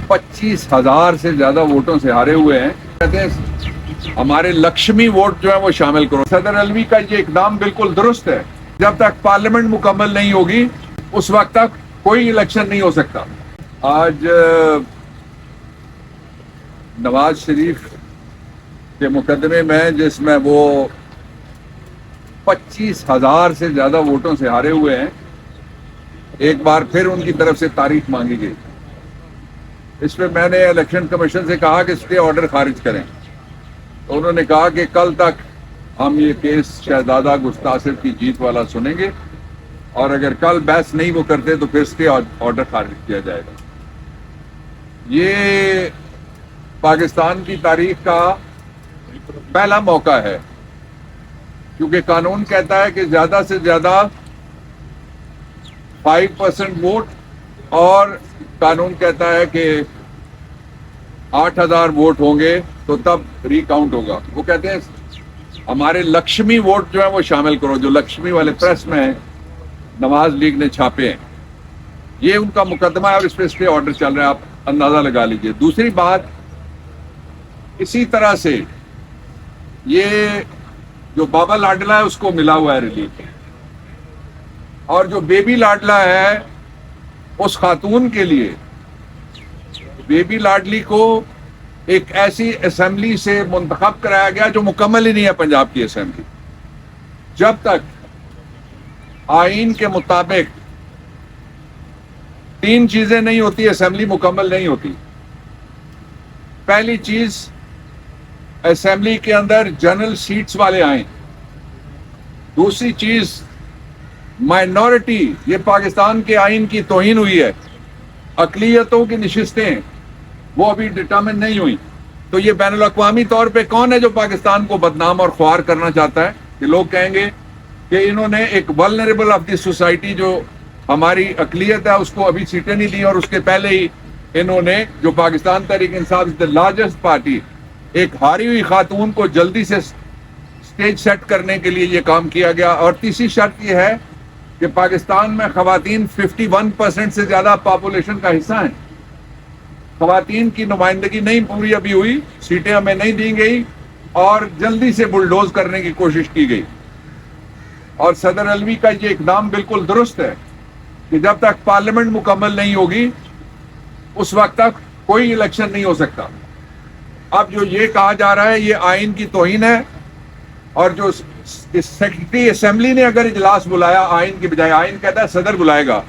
25,000 سے زیادہ ووٹوں سے ہارے ہوئے ہیں. کہتے ہیں ہمارے لکشمی ووٹ جو ہے وہ شامل کرو. صدر علوی کا یہ اقدام بالکل درست ہے. جب تک پارلیمنٹ مکمل نہیں ہوگی اس وقت تک کوئی الیکشن نہیں ہو سکتا. آج نواز شریف کے مقدمے میں جس میں وہ 25,000 سے زیادہ ووٹوں سے ہارے ہوئے ہیں، ایک بار پھر ان کی طرف سے تاریخ مانگی گئی. اس پہ میں نے الیکشن کمیشن سے کہا کہ اسٹے آرڈر خارج کریں. تو انہوں نے کہا کہ کل تک ہم یہ کیس شہزادہ گستاخر کی جیت والا سنیں گے، اور اگر کل بحث نہیں وہ کرتے تو پھر اسٹے آرڈر خارج کیا جائے گا. یہ پاکستان کی تاریخ کا پہلا موقع ہے، کیونکہ قانون کہتا ہے کہ زیادہ سے زیادہ 5% ووٹ، اور قانون کہتا ہے کہ 8,000 ووٹ ہوں گے تو تب ری کاؤنٹ ہوگا. وہ کہتے ہیں ہمارے لکشمی ووٹ جو ہے وہ شامل کرو. جو لکشمی والے پریس میں نواز لیگ نے چھاپے ہیں، یہ ان کا مقدمہ ہے اور اس پہ اسٹے آرڈر چل رہا ہے. آپ اندازہ لگا لیجئے. دوسری بات، اسی طرح سے یہ جو بابا لاڈلا ہے اس کو ملا ہوا ہے ریلیف، اور جو بیبی لاڈلا ہے اس خاتون کے لیے بیبی لاڈلی کو ایک ایسی اسمبلی سے منتخب کرایا گیا جو مکمل ہی نہیں ہے پنجاب کی اسمبلی. جب تک آئین کے مطابق 3 چیزیں نہیں ہوتی اسمبلی مکمل نہیں ہوتی. پہلی چیز، اسمبلی کے اندر جنرل سیٹس والے آئیں. دوسری چیز، مائنورٹی، یہ پاکستان کے آئین کی توہین ہوئی ہے. اقلیتوں کی نشستیں وہ ابھی ڈٹرمن نہیں ہوئی. تو یہ بین الاقوامی طور پہ کون ہے جو پاکستان کو بدنام اور خوار کرنا چاہتا ہے؟ کہ لوگ کہیں گے کہ انہوں نے ایک ولنریبل آف دی سوسائٹی جو ہماری اقلیت ہے اس کو ابھی سیٹیں نہیں دی، اور اس کے پہلے ہی انہوں نے جو پاکستان تحریک انصاف از دی لارجسٹ پارٹی، ایک ہاری ہوئی خاتون کو جلدی سے سٹیج سیٹ کرنے کے لیے یہ کام کیا گیا. اور تیسری شرط یہ ہے کہ پاکستان میں خواتین 51% سے زیادہ پاپولیشن کا حصہ ہیں. خواتین کی نمائندگی نہیں پوری ابھی ہوئی، سیٹیں ہمیں نہیں دی گئی، اور جلدی سے بلڈوز کرنے کی کوشش کی گئی. اور صدر علوی کا یہ اقدام بالکل درست ہے کہ جب تک پارلیمنٹ مکمل نہیں ہوگی اس وقت تک کوئی الیکشن نہیں ہو سکتا. اب جو یہ کہا جا رہا ہے یہ آئین کی توہین ہے، اور جو سیکرٹری اسمبلی نے اگر اجلاس بلایا آئین کی بجائے، آئین کہتا ہے صدر بلائے گا،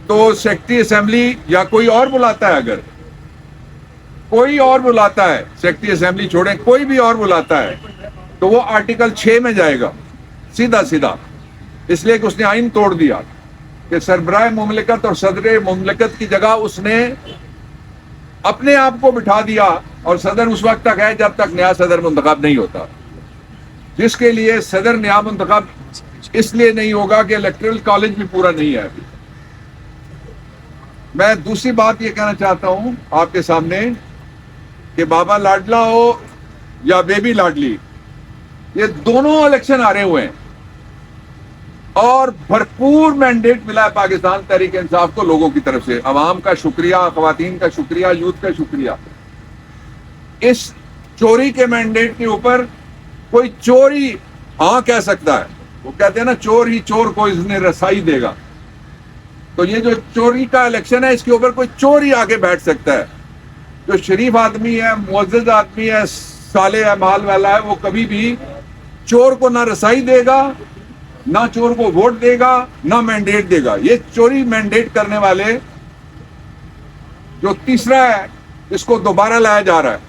تو سیکرٹری اسمبلی یا کوئی اور بلاتا ہے، اگر کوئی اور بلاتا ہے، سیکرٹری اسمبلی چھوڑیں کوئی بھی اور بلاتا ہے، تو وہ آرٹیکل 6 میں جائے گا سیدھا سیدھا. اس لیے کہ اس نے آئین توڑ دیا کہ سربراہ مملکت اور صدر مملکت کی جگہ اس نے اپنے آپ کو بٹھا دیا، اور صدر اس وقت تک ہے جب تک نیا صدر منتخب نہیں ہوتا. جس کے لیے صدر نیا منتخب اس لیے نہیں ہوگا کہ الیکٹرل کالج بھی پورا نہیں ہے ابھی. میں دوسری بات یہ کہنا چاہتا ہوں آپ کے سامنے کہ بابا لاڈلا ہو یا بیبی لاڈلی، یہ دونوں الیکشن ہارے ہوئے ہیں، اور بھرپور مینڈیٹ ملا ہے پاکستان تحریک انصاف کو لوگوں کی طرف سے. عوام کا شکریہ، خواتین کا شکریہ، یوتھ کا شکریہ. اس چوری کے مینڈیٹ کے اوپر کوئی چوری ہاں کہہ سکتا ہے. وہ کہتے ہیں نا چور ہی چور کو اس نے رسائی دے گا. تو یہ جو چوری کا الیکشن ہے اس کے اوپر کوئی چور ہی آگے بیٹھ سکتا ہے. جو شریف آدمی ہے، معزز آدمی ہے، صالح اعمال والا ہے، وہ کبھی بھی چور کو نہ رسائی دے گا، نہ چور کو ووٹ دے گا، نہ مینڈیٹ دے گا. یہ چوری مینڈیٹ کرنے والے جو تیسرا ہے اس کو دوبارہ لایا جا رہا ہے.